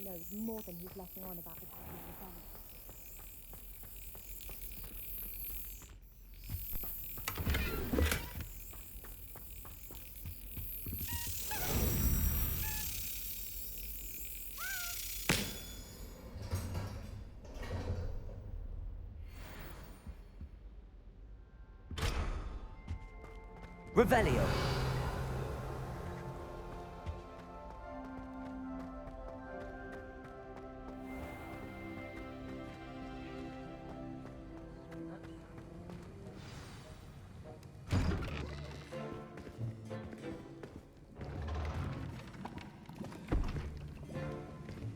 knows more than he's letting on about the Hogwarts family. Revelio.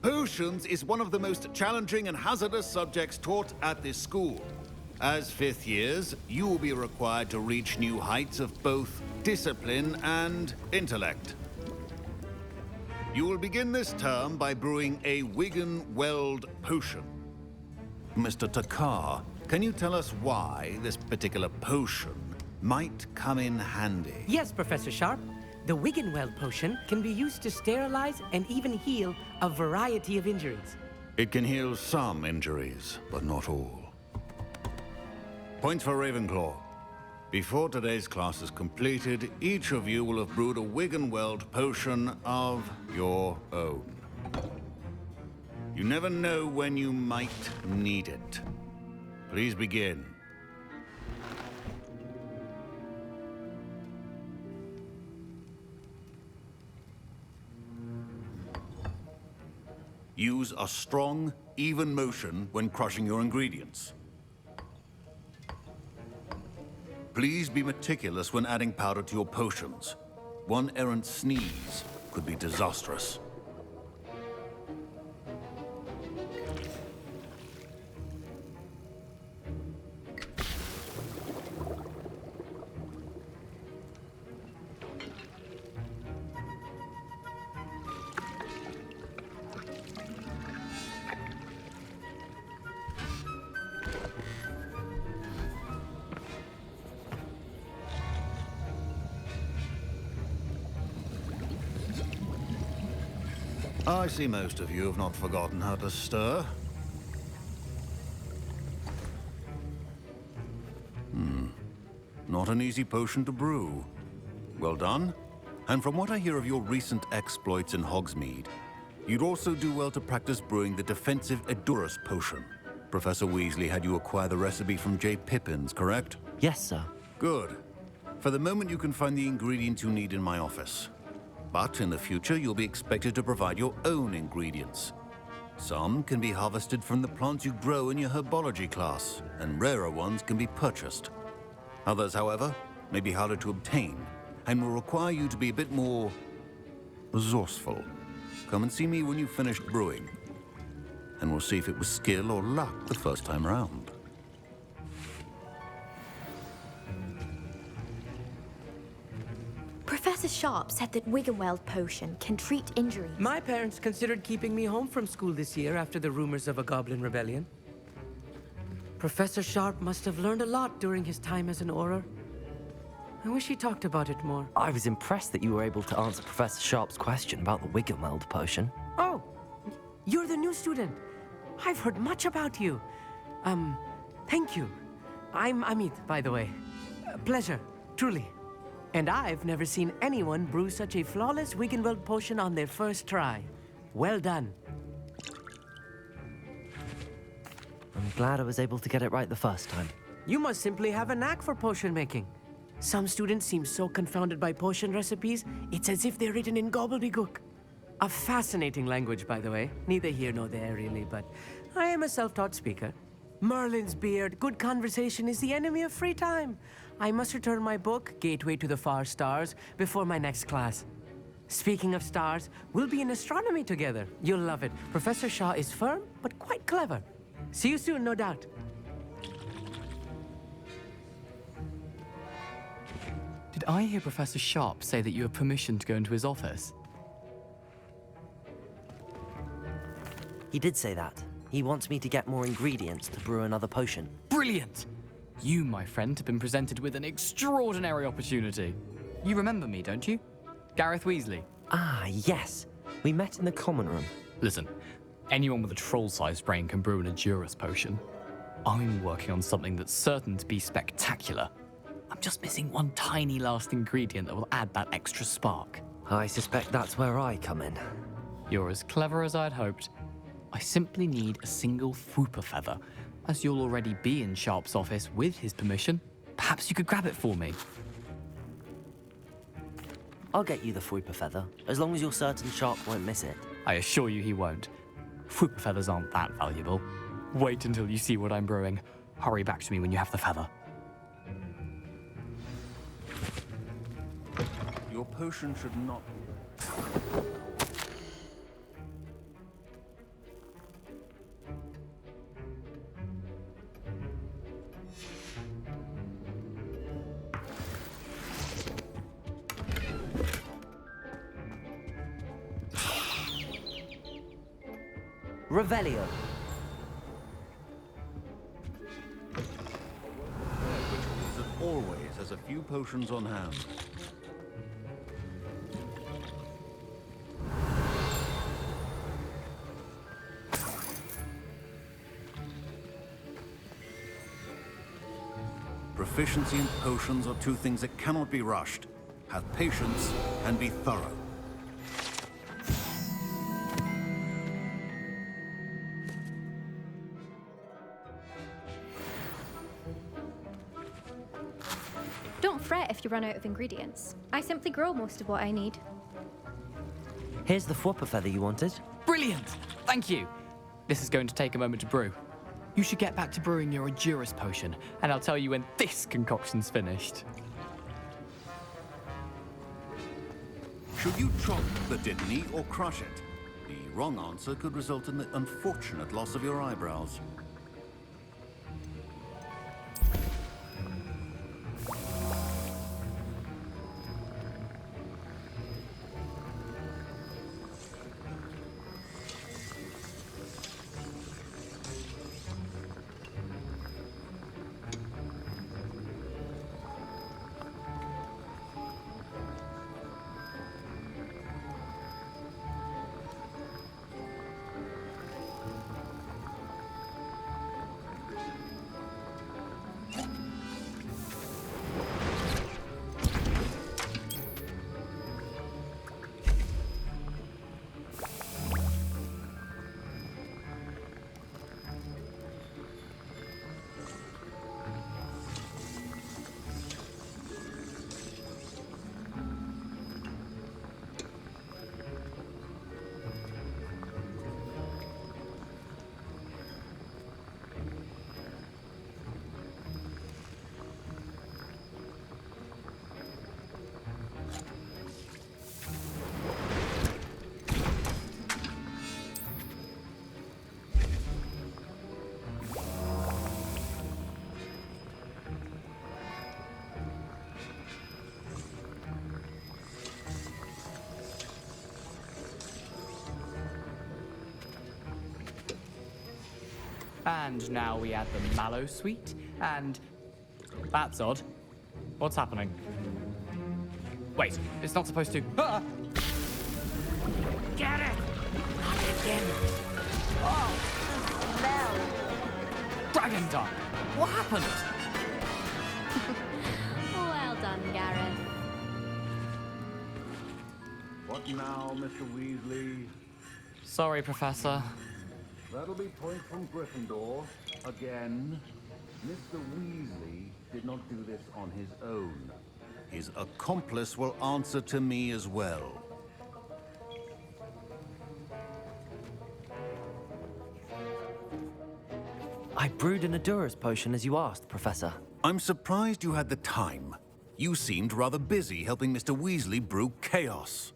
Potions is one of the most challenging and hazardous subjects taught at this school. As fifth years, you will be required to reach new heights of both discipline and intellect. You will begin this term by brewing a Wiggenweld potion. Mr. Takar, can you tell us why this particular potion might come in handy? Yes, Professor Sharp. The Wiggenweld potion can be used to sterilize and even heal a variety of injuries. It can heal some injuries, but not all. Points for Ravenclaw. Before today's class is completed, each of you will have brewed a Wiggenweld potion of your own. You never know when you might need it. Please begin. Use a strong, even motion when crushing your ingredients. Please be meticulous when adding powder to your potions. One errant sneeze could be disastrous. I see most of you have not forgotten how to stir. Not an easy potion to brew. Well done. And from what I hear of your recent exploits in Hogsmeade, you'd also do well to practice brewing the defensive Edurus potion. Professor Weasley had you acquire the recipe from J. Pippins, correct? Yes, sir. Good. For the moment, you can find the ingredients you need in my office. But in the future, you'll be expected to provide your own ingredients. Some can be harvested from the plants you grow in your herbology class, and rarer ones can be purchased. Others, however, may be harder to obtain, and will require you to be a bit more resourceful. Come and see me when you've finished brewing, and we'll see if it was skill or luck the first time round. Professor Sharp said that Wiggenweld potion can treat injuries. My parents considered keeping me home from school this year after the rumors of a goblin rebellion. Professor Sharp must have learned a lot during his time as an Auror. I wish he talked about it more. I was impressed that you were able to answer Professor Sharp's question about the Wiggenweld potion. Oh, you're the new student. I've heard much about you. Thank you. I'm Amit, by the way. Pleasure, truly. And I've never seen anyone brew such a flawless Wiggenweld potion on their first try. Well done. I'm glad I was able to get it right the first time. You must simply have a knack for potion making. Some students seem so confounded by potion recipes, it's as if they're written in gobbledygook. A fascinating language, by the way. Neither here nor there, really, but I am a self-taught speaker. Merlin's beard, good conversation is the enemy of free time. I must return my book, Gateway to the Far Stars, before my next class. Speaking of stars, we'll be in astronomy together. You'll love it. Professor Shaw is firm, but quite clever. See you soon, no doubt. Did I hear Professor Sharp say that you have permission to go into his office? He did say that. He wants me to get more ingredients to brew another potion. Brilliant! You, my friend, have been presented with an extraordinary opportunity. You remember me, don't you? Gareth Weasley. Ah, yes. We met in the common room. Listen, Anyone with a troll-sized brain can brew an Edurus potion. I'm working on something that's certain to be spectacular. I'm just missing one tiny last ingredient that will add that extra spark. I suspect that's where I come in. You're as clever as I'd hoped. I simply need a single Fwooper feather. As you'll already be in Sharp's office with his permission, perhaps you could grab it for me. I'll get you the Fwooper feather, as long as you're certain Sharp won't miss it. I assure you he won't. Fwooper feathers aren't that valuable. Wait until you see what I'm brewing. Hurry back to me when you have the feather. Your potion should not... Revelio. Wizard always has a few potions on hand. Proficiency and potions are two things that cannot be rushed. Have patience and be thorough. Don't fret if you run out of ingredients. I simply grow most of what I need. Here's the Fwooper feather you wanted. Brilliant! Thank you! This is going to take a moment to brew. You should get back to brewing your Edurus potion, and I'll tell you when this concoction's finished. Should you chop the Dittany or crush it? The wrong answer could result in the unfortunate loss of your eyebrows. And now we add the mallow sweet, and... That's odd. What's happening? Wait, it's not supposed to... Ah! Get it! Not again. Oh, the smell. Dragon Duck! What happened? Well done, Gareth. What now, Mr. Weasley? Sorry, Professor. That'll be point from Gryffindor. Again. Mr. Weasley did not do this on his own. His accomplice will answer to me as well. I brewed an Edurus potion as you asked, Professor. I'm surprised you had the time. You seemed rather busy helping Mr. Weasley brew chaos.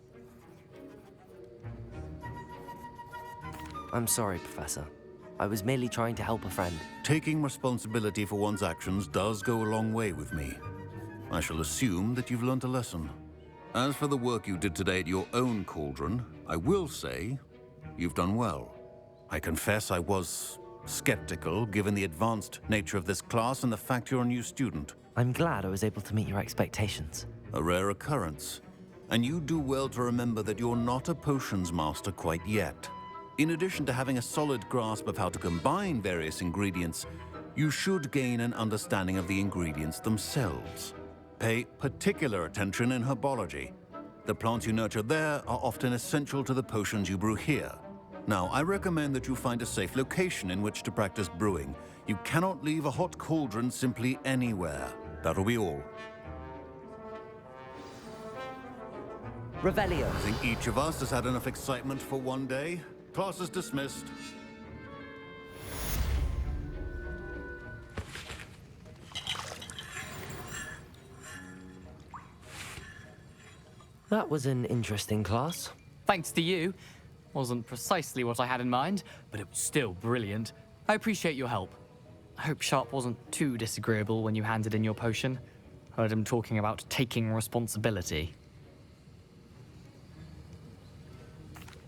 I'm sorry, Professor. I was merely trying to help a friend. Taking responsibility for one's actions does go a long way with me. I shall assume that you've learnt a lesson. As for the work you did today at your own cauldron, I will say you've done well. I confess I was skeptical, given the advanced nature of this class and the fact you're a new student. I'm glad I was able to meet your expectations. A rare occurrence. And you do well to remember that you're not a potions master quite yet. In addition to having a solid grasp of how to combine various ingredients, you should gain an understanding of the ingredients themselves. Pay particular attention in herbology. The plants you nurture there are often essential to the potions you brew here. Now, I recommend that you find a safe location in which to practice brewing. You cannot leave a hot cauldron simply anywhere. That'll be all. Revelio. I think each of us has had enough excitement for one day. Class is dismissed. That was an interesting class. Thanks to you. Wasn't precisely what I had in mind, but it was still brilliant. I appreciate your help. I hope Sharp wasn't too disagreeable when you handed in your potion. Heard him talking about taking responsibility.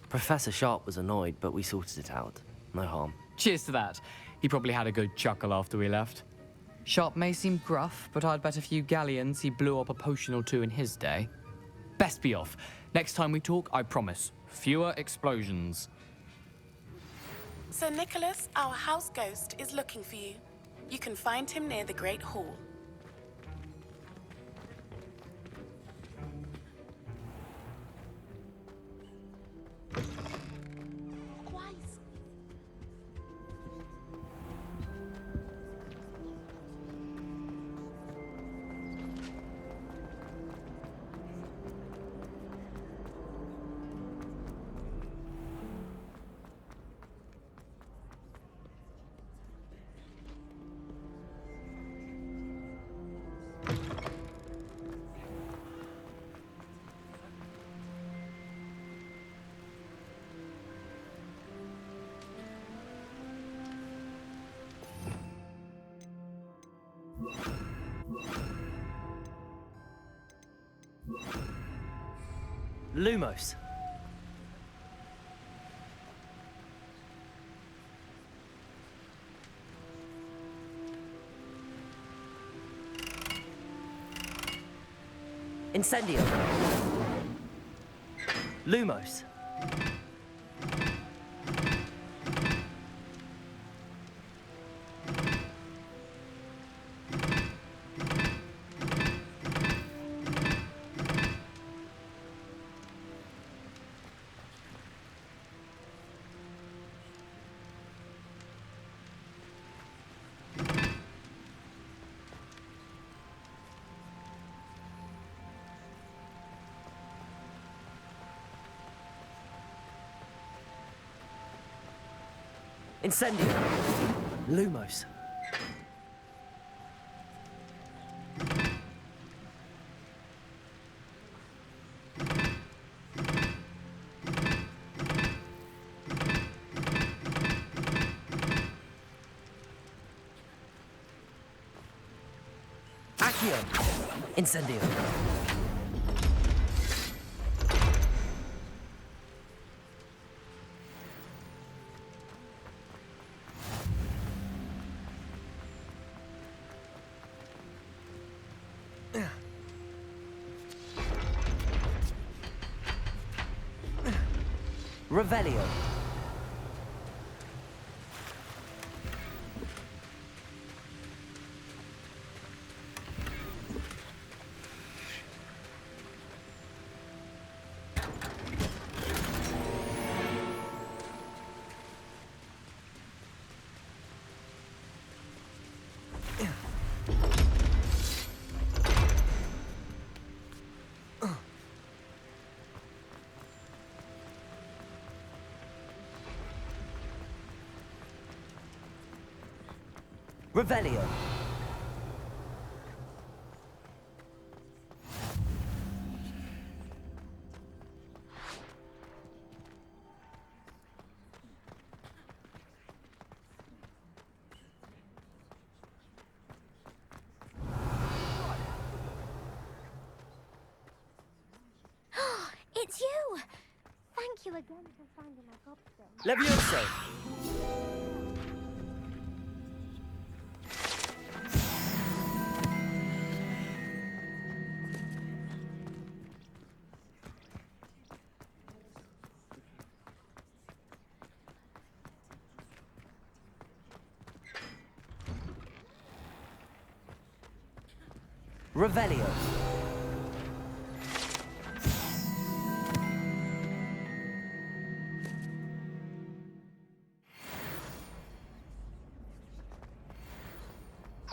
Professor Sharp was annoyed, but we sorted it out. No harm. Cheers to that. He probably had a good chuckle after we left. Sharp may seem gruff, but I'd bet a few galleons he blew up a potion or two in his day. Best be off. Next time we talk, I promise, fewer explosions. Sir Nicholas, our house ghost, is looking for you. You can find him near the Great Hall. Lumos. Incendio. Lumos. Incendio. Lumos. Accio. Incendio. Revelio. Revelio. It's you! Thank you again for finding my gobstone. Levioso. Revelio.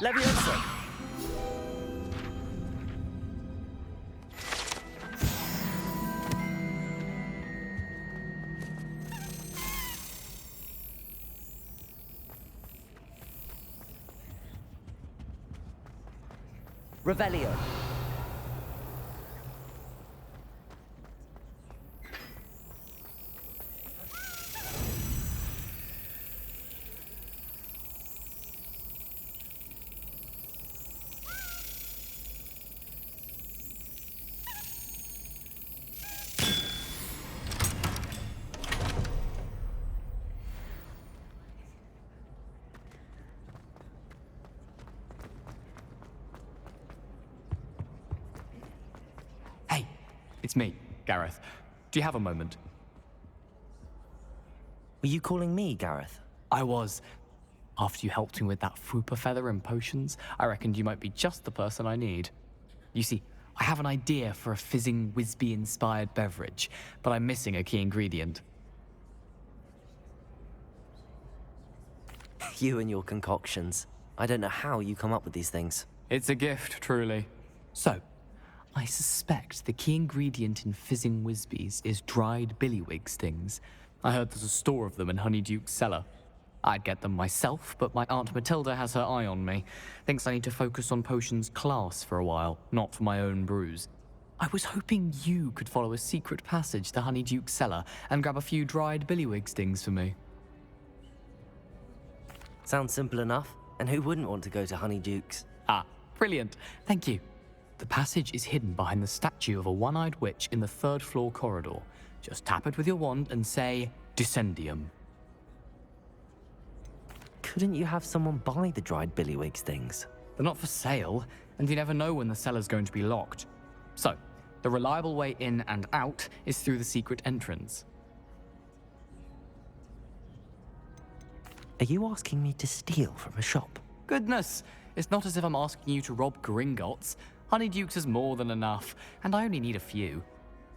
Leviosa. Revelio. Hey, it's me, Gareth. Do you have a moment? Were you calling me, Gareth? I was. After you helped me with that fupa feather and potions, I reckoned you might be just the person I need. You see, I have an idea for a fizzing Whizbee-inspired beverage, but I'm missing a key ingredient. You and your concoctions. I don't know how you come up with these things. It's a gift, truly. So, I suspect the key ingredient in fizzing Whizbees is dried billywig stings. I heard there's a store of them in Honeyduke's cellar. I'd get them myself, but my Aunt Matilda has her eye on me. Thinks I need to focus on potions class for a while, not for my own brews. I was hoping you could follow a secret passage to Honeyduke's cellar and grab a few dried billywig stings for me. Sounds simple enough. And who wouldn't want to go to Honeyduke's? Ah, brilliant. Thank you. The passage is hidden behind the statue of a one-eyed witch in the third-floor corridor. Just tap it with your wand and say, Descendium. Couldn't you have someone buy the dried billywig stings? They're not for sale, and you never know when the cellar's going to be locked. So, the reliable way in and out is through the secret entrance. Are you asking me to steal from a shop? Goodness, it's not as if I'm asking you to rob Gringotts. Honeyduke's is more than enough, and I only need a few.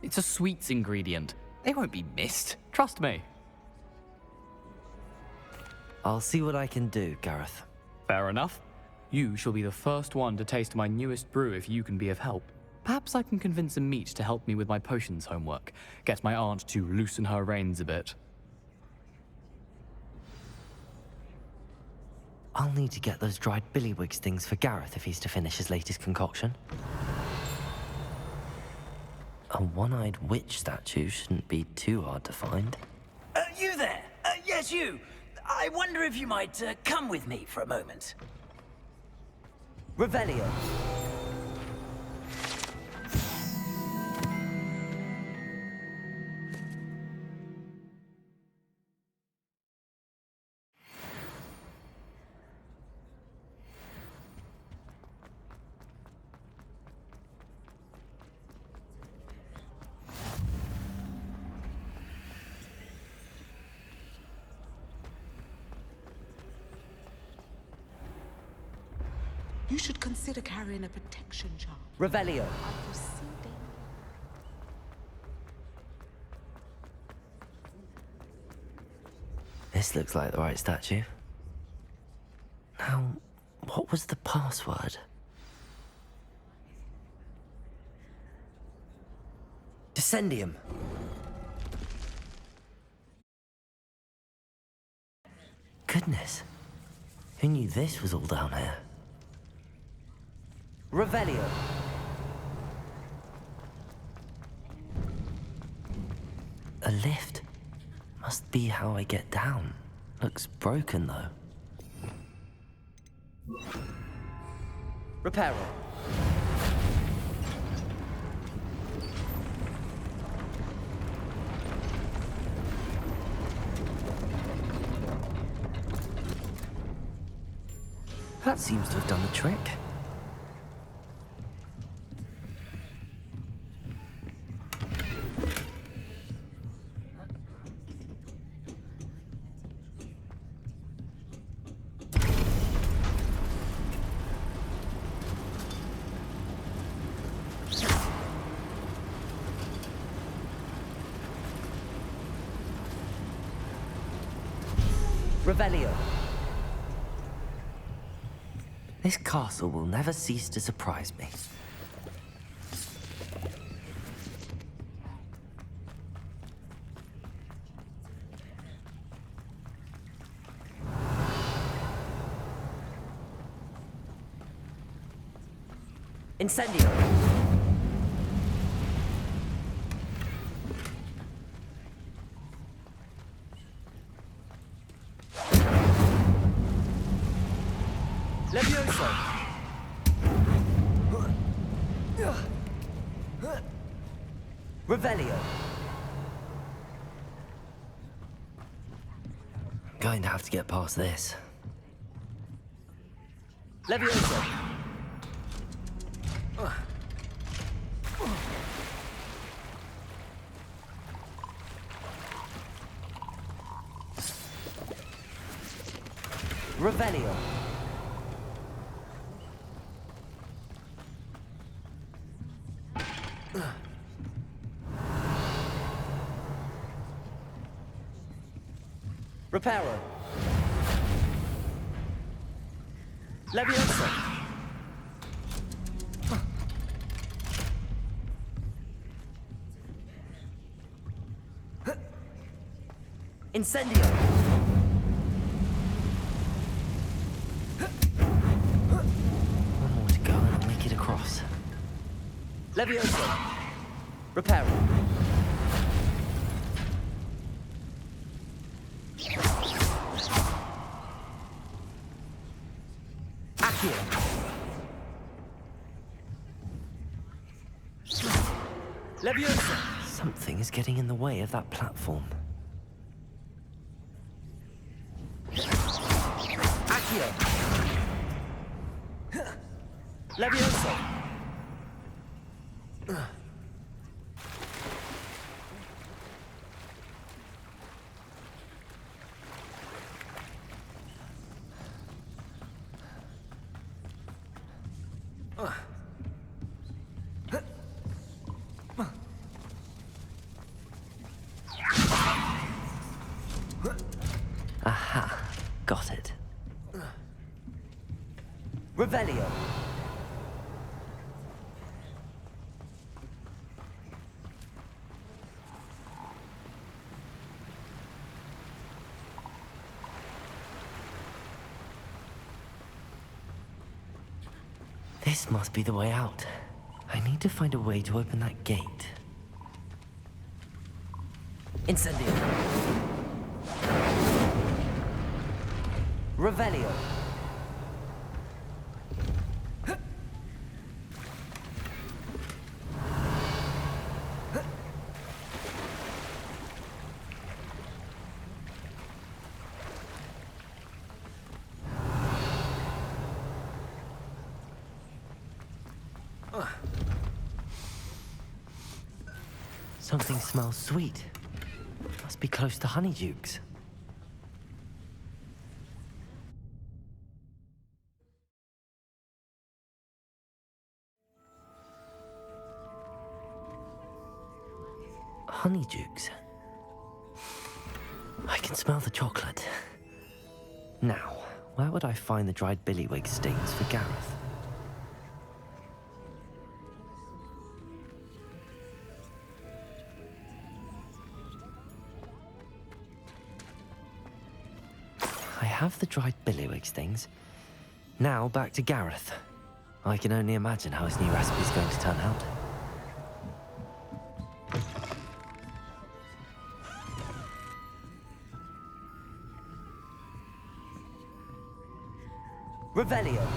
It's a sweets ingredient. They won't be missed, trust me. I'll see what I can do, Gareth. Fair enough. You shall be the first one to taste my newest brew if you can be of help. Perhaps I can convince a meat to help me with my potions homework. Get my aunt to loosen her reins a bit. I'll need to get those dried billywig stings for Gareth if he's to finish his latest concoction. A one-eyed witch statue shouldn't be too hard to find. You there? Yes, you. I wonder if you might come with me for a moment. Revelio. You should consider carrying a protection charm. Revelio. This looks like the right statue. Now, what was the password? Descendium. Goodness. Who knew this was all down here? Revelio. A lift. Must be how I get down. Looks broken, though. Reparo. That seems to have done the trick. Revelio. This castle will never cease to surprise me. Incendio. Levioso. Revelio. Going to have to get past this. Levioso. Revelio. Reparo. Levioso. Incendio. One more to go and I'll make it across. Levioso. Reparo. Accio. Levioso. Something is getting in the way of that platform. Accio. Levioso. Aha, got it. Revelio. This must be the way out. I need to find a way to open that gate. Incendio. Revelio. Something smells sweet. Must be close to Honeydukes. Honeydukes. I can smell the chocolate. Now, where would I find the dried billywig stings for Gareth? I have the dried billywig stings. Now back to Gareth. I can only imagine how his new recipe is going to turn out. Revelio.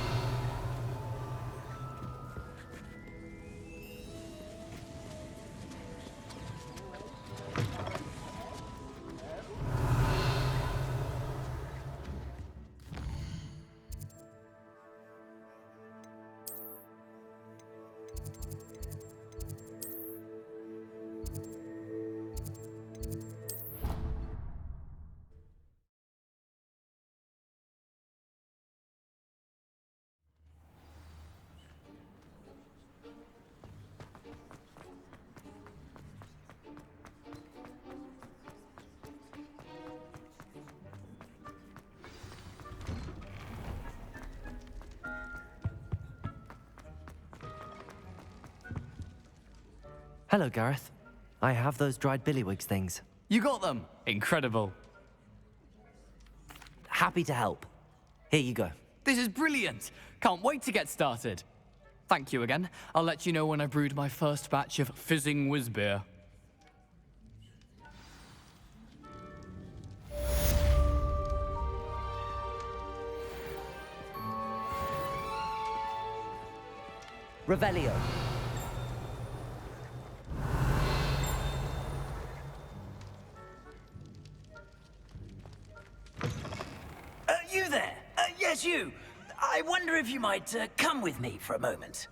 Hello, Gareth. I have those dried billywigs things. You got them? Incredible. Happy to help. Here you go. This is brilliant. Can't wait to get started. Thank you again. I'll let you know when I've brewed my first batch of fizzing whiz beer. Revelio. You there? Yes, you. I wonder if you might come with me for a moment.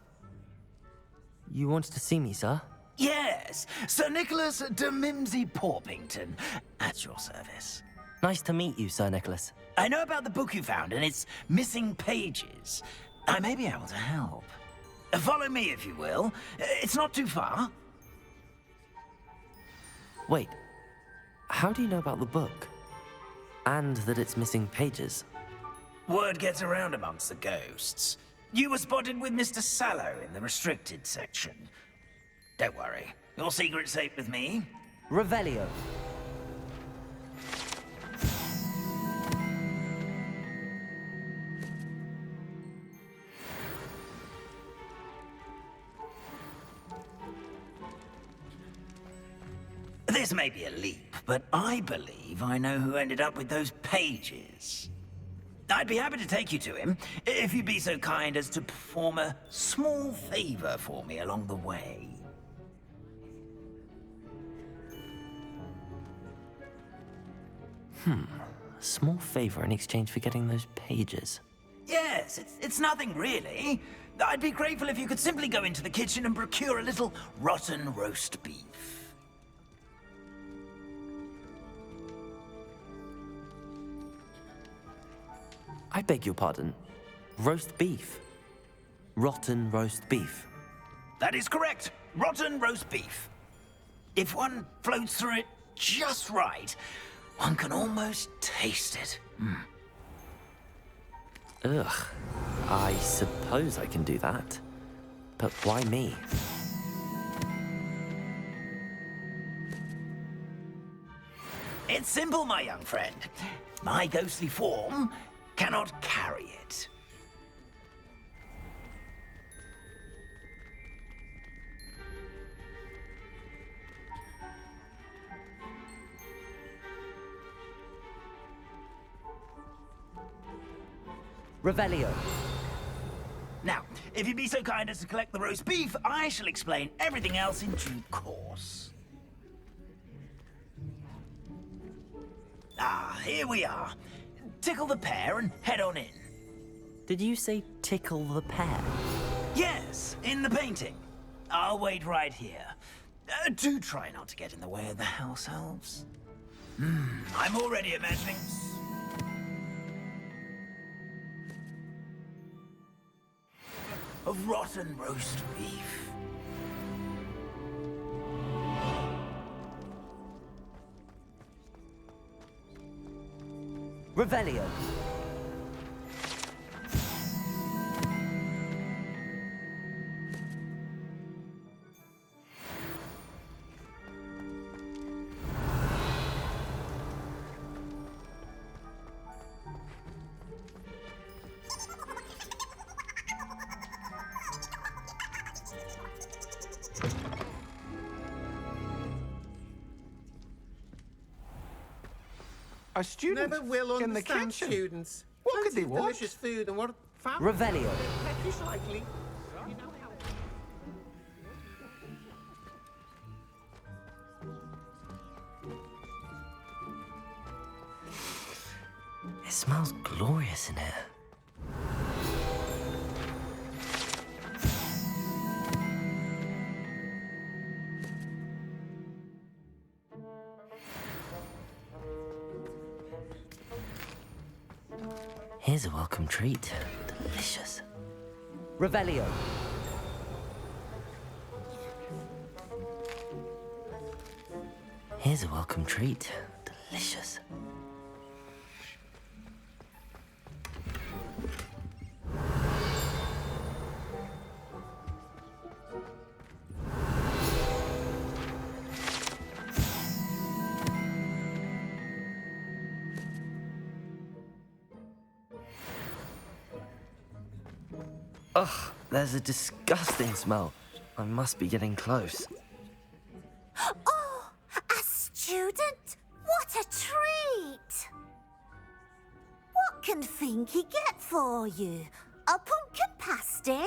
You wanted to see me, sir? Yes, Sir Nicholas de Mimsy Porpington, at your service. Nice to meet you, Sir Nicholas. I know about the book you found and its missing pages. I may be able to help. Follow me, if you will. It's not too far. Wait, how do you know about the book? And that it's missing pages? Word gets around amongst the ghosts. You were spotted with Mr. Sallow in the restricted section. Don't worry, your secret's safe with me. Revelio. This may be a leap, but I believe I know who ended up with those pages. I'd be happy to take you to him, if you'd be so kind as to perform a small favor for me along the way. A small favor in exchange for getting those pages. Yes, it's nothing really. I'd be grateful if you could simply go into the kitchen and procure a little rotten roast beef. I beg your pardon. Roast beef. Rotten roast beef. That is correct. Rotten roast beef. If one floats through it just right, one can almost taste it. Ugh. I suppose I can do that. But why me? It's simple, my young friend. My ghostly form cannot carry it. Revelio. Now, if you'd be so kind as to collect the roast beef, I shall explain everything else in due course. Ah, here we are. Tickle the pear and head on in. Did you say tickle the pear? Yes, in the painting. I'll wait right here. Do try not to get in the way of the house elves. I'm already imagining... of rotten roast beef. Revelio. A student Never will in the understand kitchen. students. What could they Fancy want? delicious food and what family. Revelio. Peckish likely. You know how. It smells glorious in here. Here's a welcome treat. Delicious. Revelio. Here's a welcome treat. Delicious. Ugh, there's a disgusting smell. I must be getting close. Oh, a student? What a treat! What can Finky get for you? A pumpkin pasty?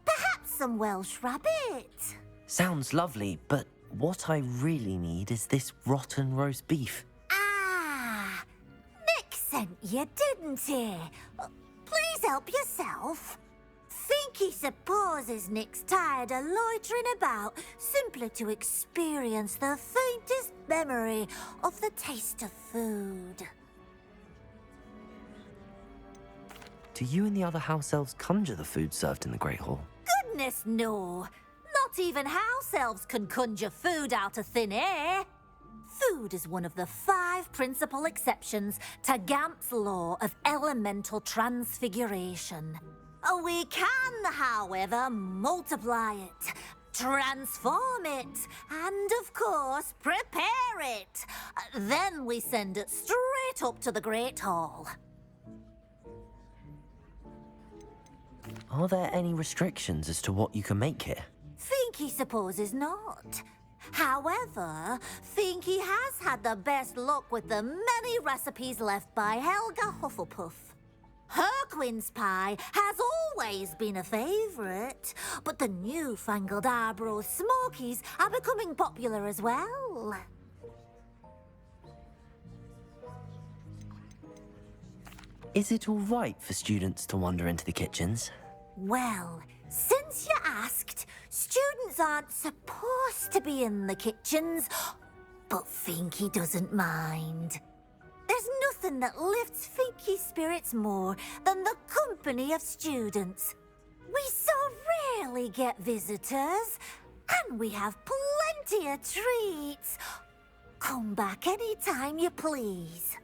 Perhaps some Welsh rabbit? Sounds lovely, but what I really need is this rotten roast beef. Ah, Nick sent you, didn't he? Please help yourself. Finky supposes Nick's tired of loitering about simply to experience the faintest memory of the taste of food. Do you and the other house elves conjure the food served in the Great Hall? Goodness, no. Not even house elves can conjure food out of thin air. Food is one of the 5 principal exceptions to Gamp's law of elemental transfiguration. We can, however, multiply it, transform it, and, of course, prepare it. Then we send it straight up to the Great Hall. Are there any restrictions as to what you can make here? Finky supposes not. However, Finky has had the best luck with the many recipes left by Helga Hufflepuff. Her quince pie has always been a favourite, but the newfangled Arbroath Smokies are becoming popular as well. Is it all right for students to wander into the kitchens? Well, since you asked, students aren't supposed to be in the kitchens, but Finky doesn't mind. There's nothing that lifts Finky's spirits more than the company of students. We so rarely get visitors, and we have plenty of treats. Come back any time you please.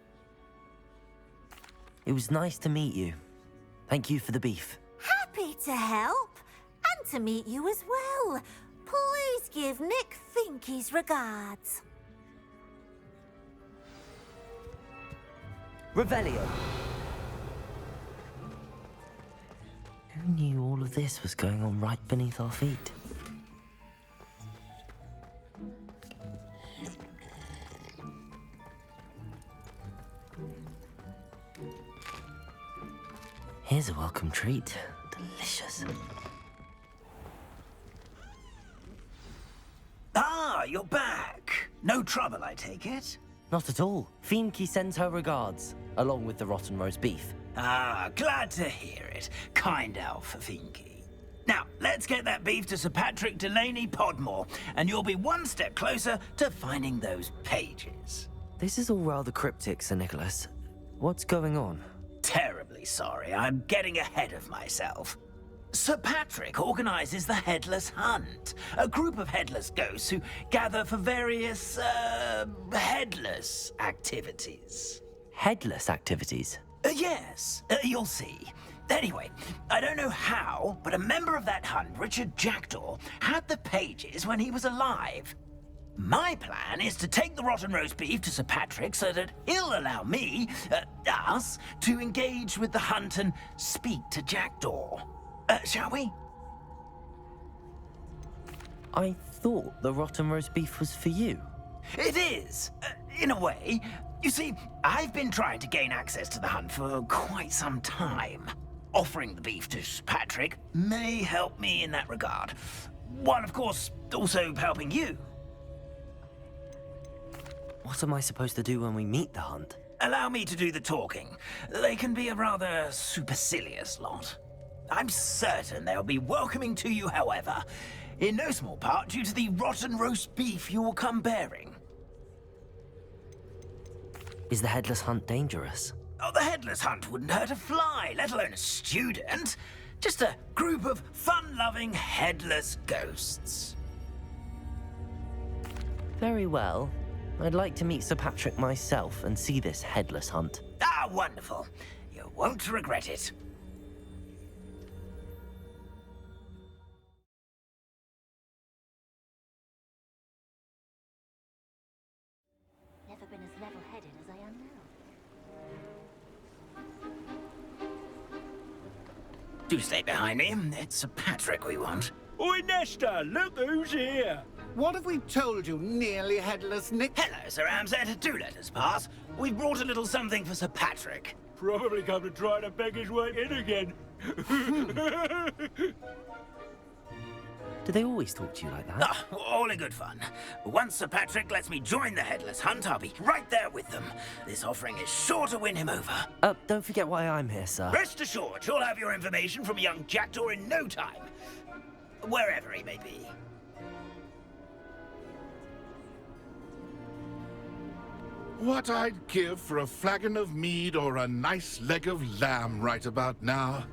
It was nice to meet you. Thank you for the beef. Happy to help, and to meet you as well. Please give Nick Finky's regards. Revelio. Who knew all of this was going on right beneath our feet? Here's a welcome treat. Delicious. Ah, you're back. No trouble, I take it? Not at all. Finky sends her regards, along with the rotten roast beef. Ah, glad to hear it. Kind elf for Finky. Now, let's get that beef to Sir Patrick Delaney Podmore, and you'll be one step closer to finding those pages. This is all rather cryptic, Sir Nicholas. What's going on? Terribly sorry, I'm getting ahead of myself. Sir Patrick organizes the Headless Hunt, a group of headless ghosts who gather for various, headless activities. Headless activities? Yes, you'll see. Anyway, I don't know how, but a member of that hunt, Richard Jackdaw, had the pages when he was alive. My plan is to take the rotten roast beef to Sir Patrick so that he'll allow me, us, to engage with the hunt and speak to Jackdaw. Shall we? I thought the rotten roast beef was for you. It is, in a way. You see, I've been trying to gain access to the hunt for quite some time. Offering the beef to Sir Patrick may help me in that regard. While, of course, also helping you. What am I supposed to do when we meet the hunt? Allow me to do the talking. They can be a rather supercilious lot. I'm certain they'll be welcoming to you, however, in no small part due to the rotten roast beef you will come bearing. Is the headless hunt dangerous? Oh, the headless hunt wouldn't hurt a fly, let alone a student. Just a group of fun-loving headless ghosts. Very well. I'd like to meet Sir Patrick myself and see this headless hunt. Ah, wonderful. You won't regret it. Never been as level-headed as I am now. Do stay behind me. It's Sir Patrick we want. Oi, Nesta, look who's here. What have we told you, nearly headless Nick? Hello, Sir Ramsed. Do let us pass. We've brought a little something for Sir Patrick. Probably come to try to beg his way in again. Do they always talk to you like that? Ah, all in good fun. Once Sir Patrick lets me join the Headless Hunt, I'll be right there with them. This offering is sure to win him over. Don't forget why I'm here, sir. Rest assured, you'll have your information from a young jackdaw in no time. Wherever he may be. What I'd give for a flagon of mead or a nice leg of lamb right about now.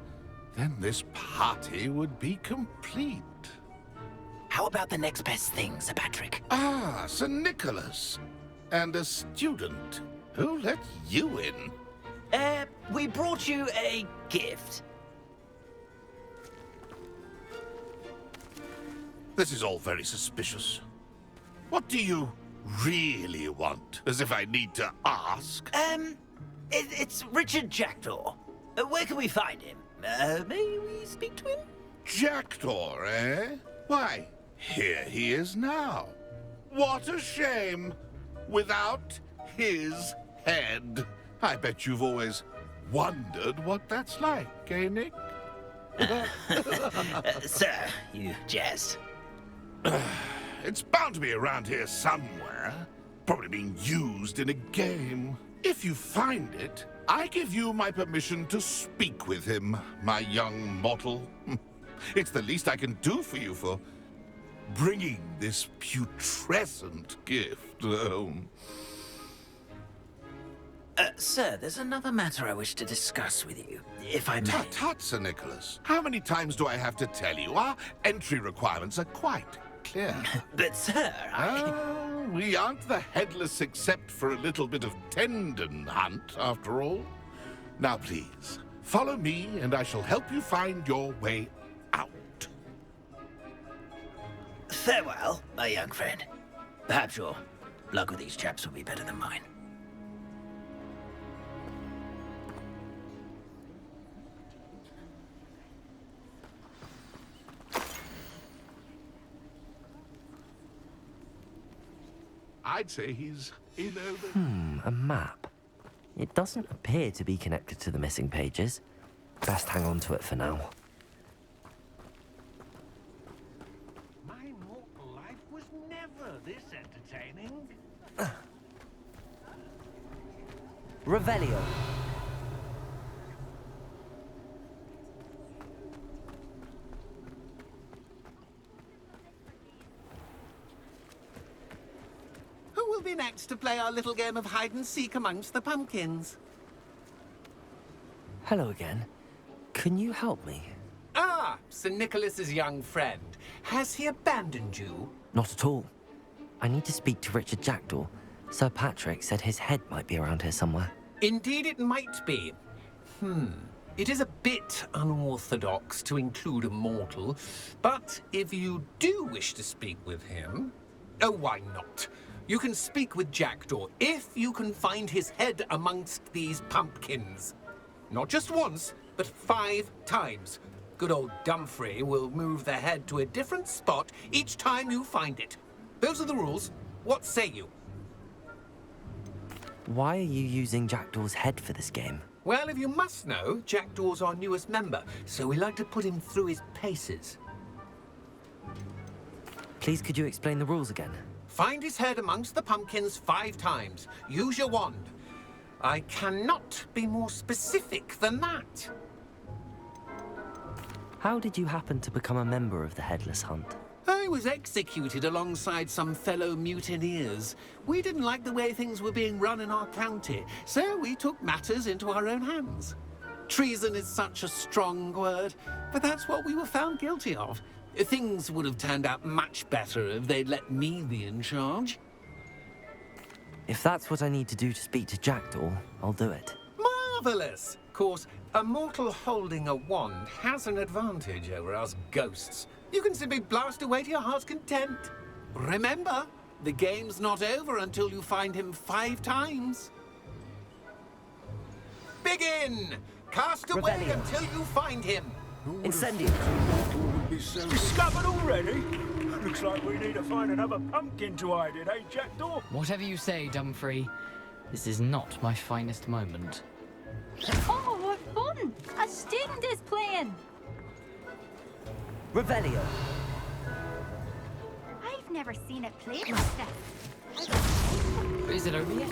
Then this party would be complete. How about the next best thing, Sir Patrick? Ah, Sir Nicholas. And a student. Who let you in? We brought you a gift. This is all very suspicious. What do you really want? As if I need to ask. It's Richard Jackdaw. Where can we find him? May we speak to him? Jackdaw, eh? Why, here he is now. What a shame. Without his head. I bet you've always wondered what that's like, eh, Nick? Sir, you jest. It's bound to be around here somewhere. Probably being used in a game. If you find it, I give you my permission to speak with him, my young mortal. It's the least I can do for you for bringing this putrescent gift home. Sir, there's another matter I wish to discuss with you, if I may. Tut, tut, Sir Nicholas. How many times do I have to tell you? Our entry requirements are quite clear. But, sir, we aren't the headless except for a little bit of tendon hunt, after all. Now, please, follow me, and I shall help you find your way out. Farewell, my young friend. Perhaps your luck with these chaps will be better than mine. I'd say he's in over... A map. It doesn't appear to be connected to the missing pages. Best hang on to it for now. My mortal life was never this entertaining. Revelio. Who will be next to play our little game of hide-and-seek amongst the pumpkins? Hello again. Can you help me? Ah, Sir Nicholas's young friend. Has he abandoned you? Not at all. I need to speak to Richard Jackdaw. Sir Patrick said his head might be around here somewhere. Indeed it might be. It is a bit unorthodox to include a mortal, but if you do wish to speak with him... Oh, why not? You can speak with Jackdaw if you can find his head amongst these pumpkins. Not just once, but 5 times. Good old Dumfrey will move the head to a different spot each time you find it. Those are the rules. What say you? Why are you using Jackdaw's head for this game? Well, if you must know, Jackdaw's our newest member, so we like to put him through his paces. Please, could you explain the rules again? Find his head amongst the pumpkins 5 times. Use your wand. I cannot be more specific than that. How did you happen to become a member of the Headless Hunt? I was executed alongside some fellow mutineers. We didn't like the way things were being run in our county, so we took matters into our own hands. Treason is such a strong word, but that's what we were found guilty of. Things would have turned out much better if they'd let me be in charge. If that's what I need to do to speak to Jackdaw, I'll do it. Marvelous! Of course, a mortal holding a wand has an advantage over us ghosts. You can simply blast away to your heart's content. Remember, the game's not over until you find him 5 times. Begin! Cast away Revelio. until you find him. Incendio! Discovered already? Looks like we need to find another pumpkin to hide in, eh, Jackdaw? Whatever you say, Dumfrey. This is not my finest moment. Oh, what fun! A student is playing! Revelio! I've never seen it played like this. Is it over yet?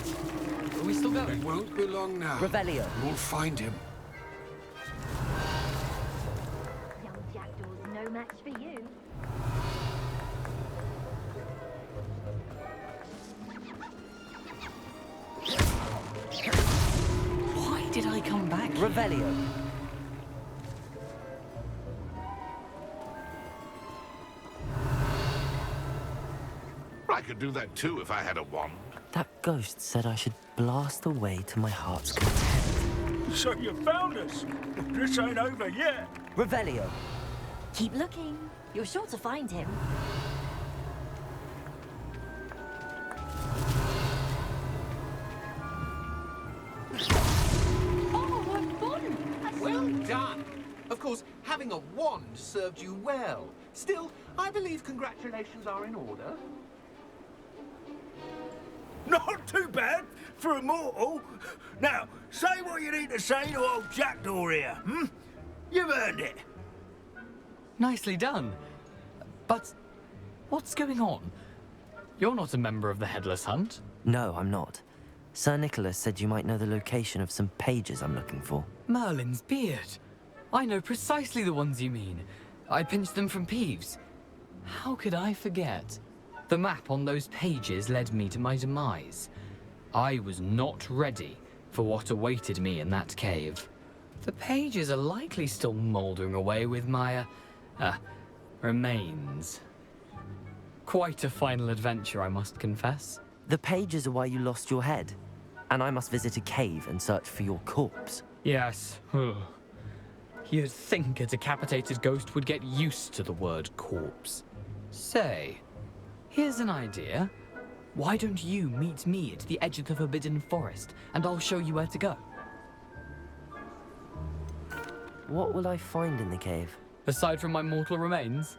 Are we still going? It won't be long now. Revelio! We'll find him. Young Jackdaw's no match for you. Why did I come back? Revelio! I could do that too if I had a wand. That ghost said I should blast away to my heart's content. So you found us. This ain't over yet. Revelio! Keep looking. You're sure to find him. Oh, what fun! Well done! Of course, having a wand served you well. Still, I believe congratulations are in order. Not too bad for a mortal. Now, say what you need to say to old Jackdaw here, hmm? You've earned it. Nicely done. But what's going on? You're not a member of the Headless Hunt. No, I'm not. Sir Nicholas said you might know the location of some pages I'm looking for. Merlin's beard. I know precisely the ones you mean. I pinched them from Peeves. How could I forget? The map on those pages led me to my demise. I was not ready for what awaited me in that cave. The pages are likely still mouldering away with my, remains. Quite a final adventure, I must confess. The pages are why you lost your head, and I must visit a cave and search for your corpse. Yes. You'd think a decapitated ghost would get used to the word corpse. Say, here's an idea. Why don't you meet me at the edge of the Forbidden Forest, and I'll show you where to go? What will I find in the cave? Aside from my mortal remains?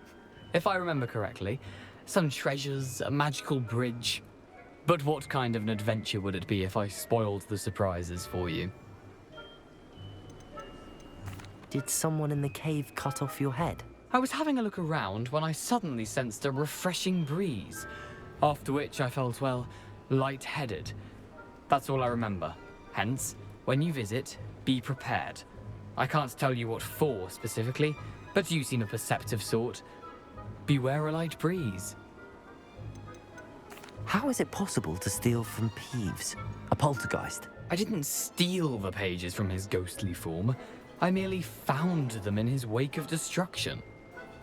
If I remember correctly, some treasures, a magical bridge. But what kind of an adventure would it be if I spoiled the surprises for you? Did someone in the cave cut off your head? I was having a look around when I suddenly sensed a refreshing breeze, after which I felt, well, lightheaded. That's all I remember. Hence, when you visit, be prepared. I can't tell you what for specifically, but you seem a perceptive sort. Beware a light breeze. How is it possible to steal from Peeves, a poltergeist? I didn't steal the pages from his ghostly form. I merely found them in his wake of destruction.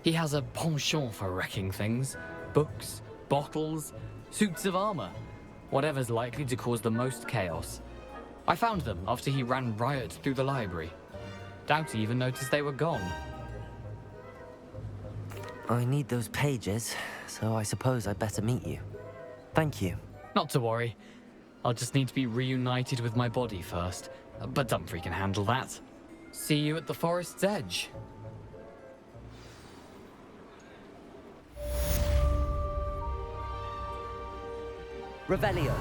He has a penchant for wrecking things. Books, bottles, suits of armor. Whatever's likely to cause the most chaos. I found them after he ran riot through the library. Doubt he even noticed they were gone. I need those pages, so I suppose I'd better meet you. Thank you. Not to worry. I'll just need to be reunited with my body first. But Dumfrey can handle that. See you at the forest's edge. Revelio.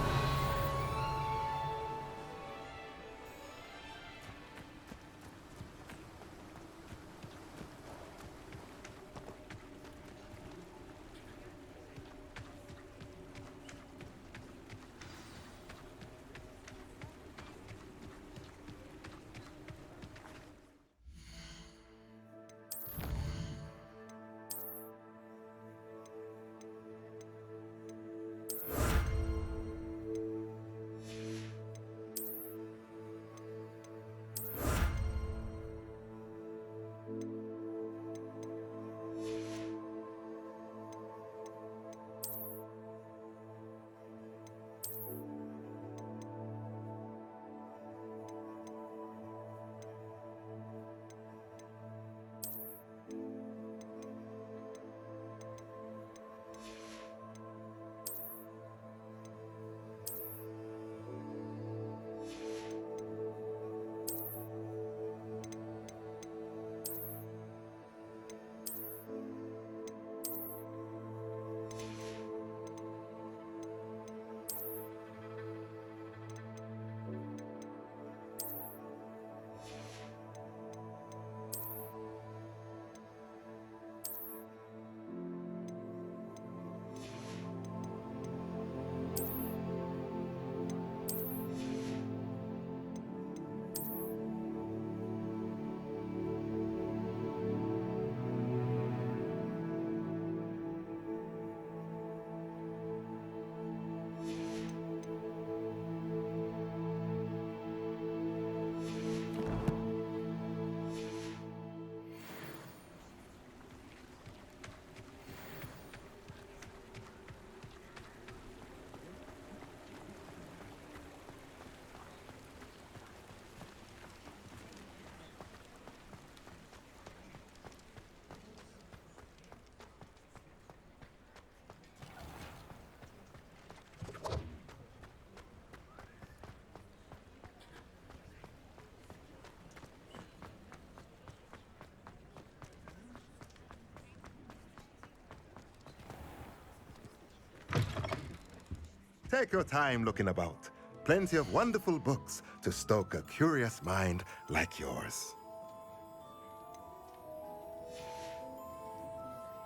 Take your time looking about. Plenty of wonderful books to stoke a curious mind like yours.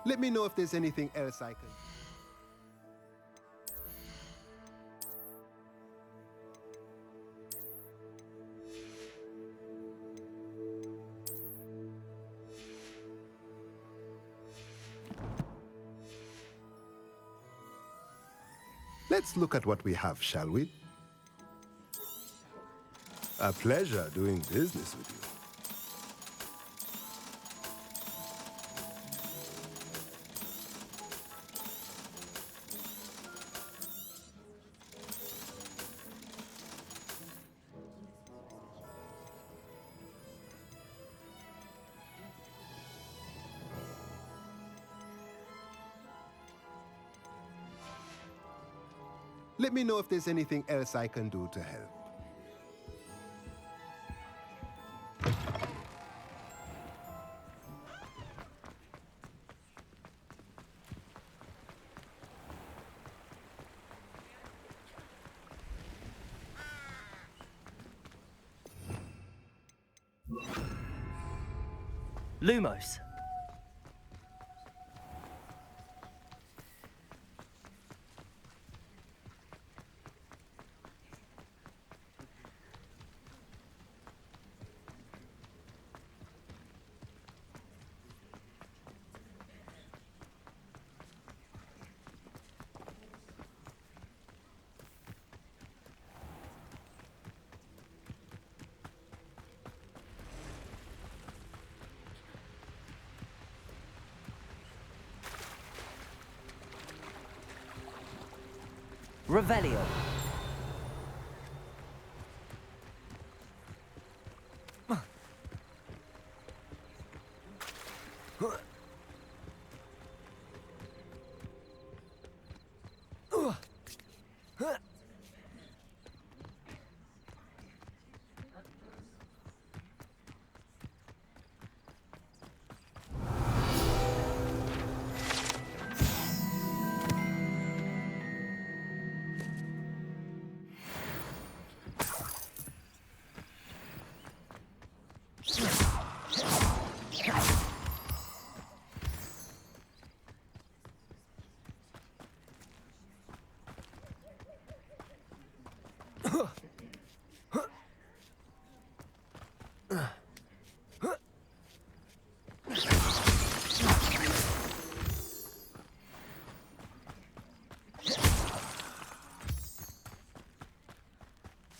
Let me know if there's anything else I can... Let's look at what we have, shall we? A pleasure doing business with you. Let me know if there's anything else I can do to help. Lumos. Revelio.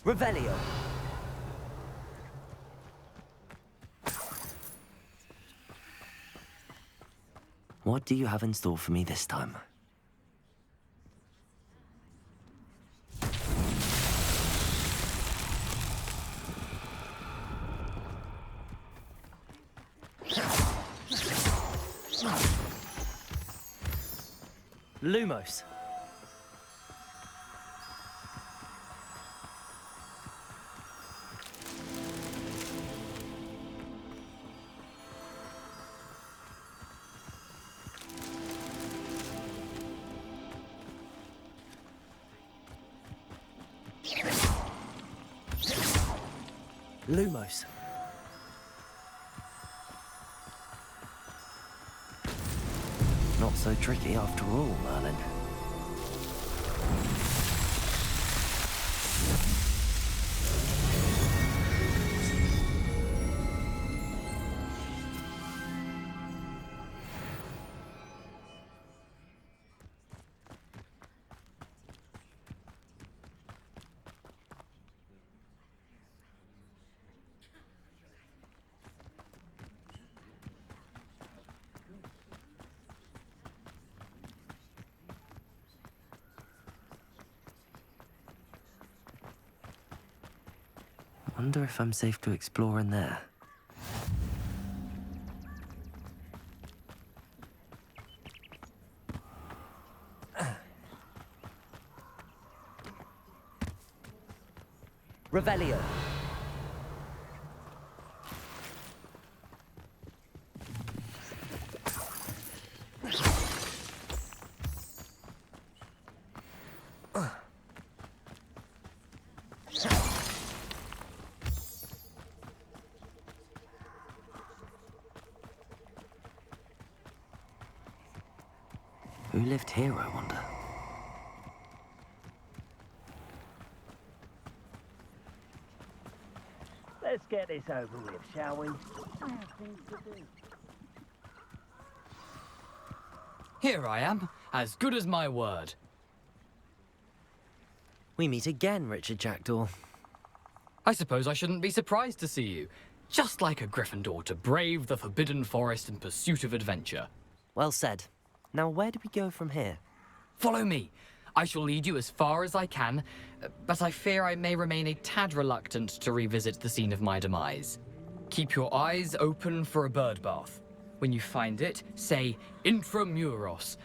Revelio. What do you have in store for me this time? Lumos. Lumos. Not so tricky after all, Merlin. Wonder if I'm safe to explore in there. Revelio. Who lived here, I wonder? Let's get this over with, shall we? I have things to do. Here I am, as good as my word. We meet again, Richard Jackdaw. I suppose I shouldn't be surprised to see you. Just like a Gryffindor to brave the Forbidden Forest in pursuit of adventure. Well said. Now, where do we go from here? Follow me. I shall lead you as far as I can, but I fear I may remain a tad reluctant to revisit the scene of my demise. Keep your eyes open for a bird bath. When you find it, say intramuros.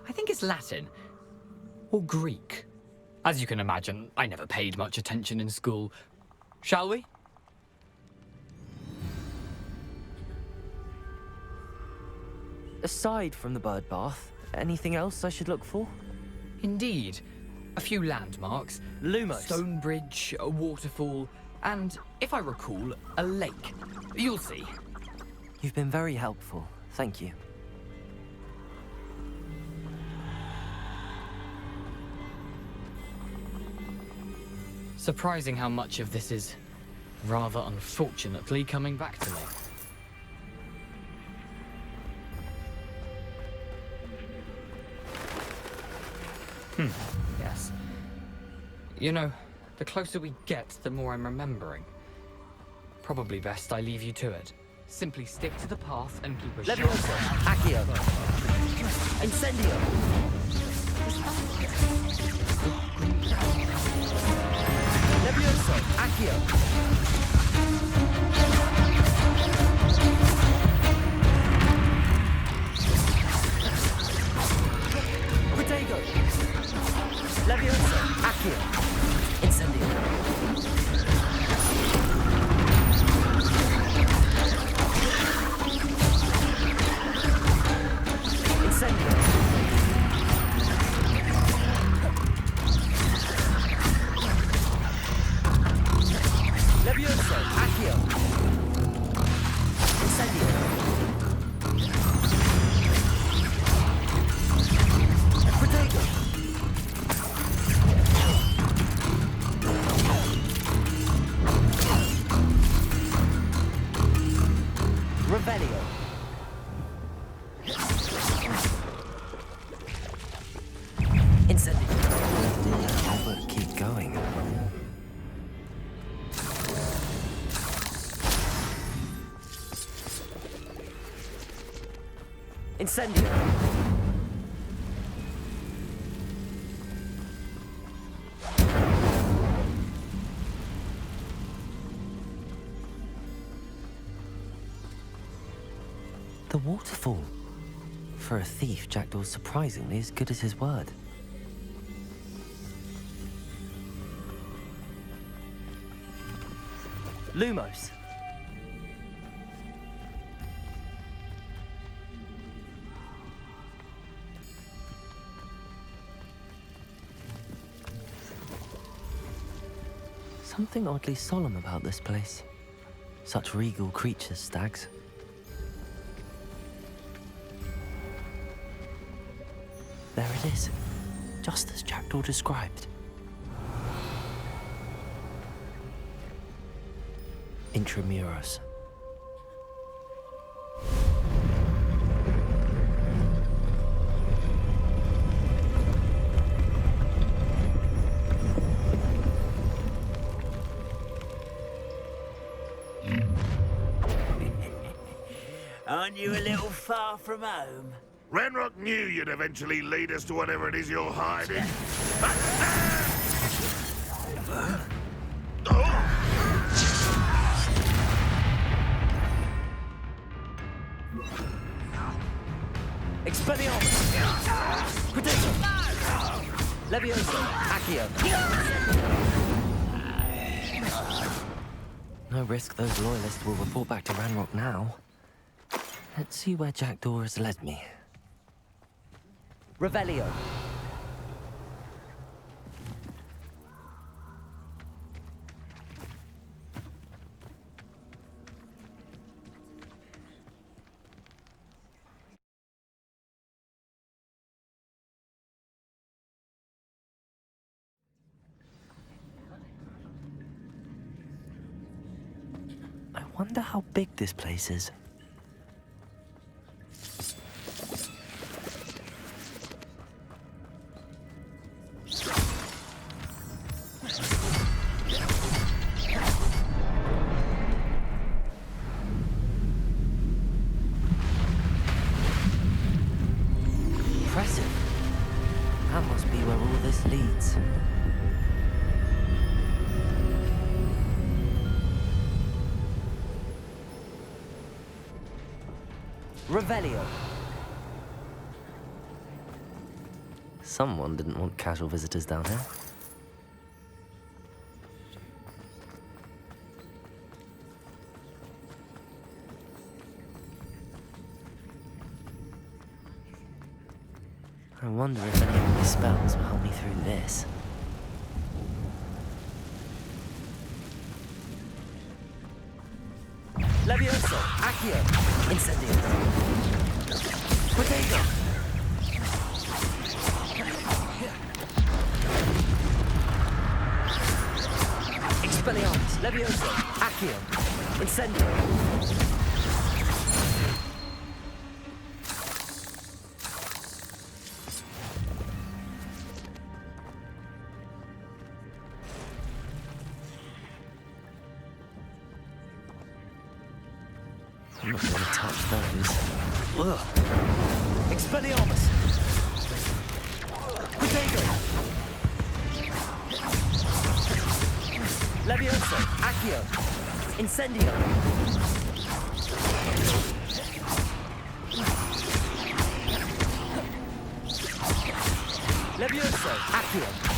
I think it's Latin. Or Greek. As you can imagine, I never paid much attention in school. Shall we? Aside from the bird bath, anything else I should look for? Indeed. A few landmarks. Lumos. Stone bridge, a waterfall, and, if I recall, a lake. You'll see. You've been very helpful. Thank you. Surprising how much of this is, rather unfortunately, coming back to me. Yes. You know, the closer we get, the more I'm remembering. Probably best I leave you to it. Simply stick to the path and keep a sharp Leviosa! Accio! Incendio! Leviosa! Accio! Protego! Leviosa! Accio! Incendio! Levioso, Accio. Incendio. Protego. Revelio. Incendio. Albert, keep going. Incendio. The waterfall. For a thief, Jackdaw's surprisingly as good as his word. Lumos. Something oddly solemn about this place. Such regal creatures, stags. There it is, just as Jackdaw described. Intramuros. Aren't you a little far from home? Ranrock knew you'd eventually lead us to whatever it is you're hiding. Expelliarmus! Protection! Levioso! Accio! No risk those loyalists will report back to Ranrock now. Let's see where Jackdaw has led me. Revelio! Wonder how big this place is. Impressive. That must be where all this leads. Revelio. Someone didn't want casual visitors down here. I wonder if any of my spells will help me through this. Levioso, Accio, Incendio. Potato. Expelliarmus, Levioso, Accio, Incendio. I'm not going to touch those. Ugh. Expelliarmus! Potato! Levioso! Accio! Incendio! Levioso! Accio!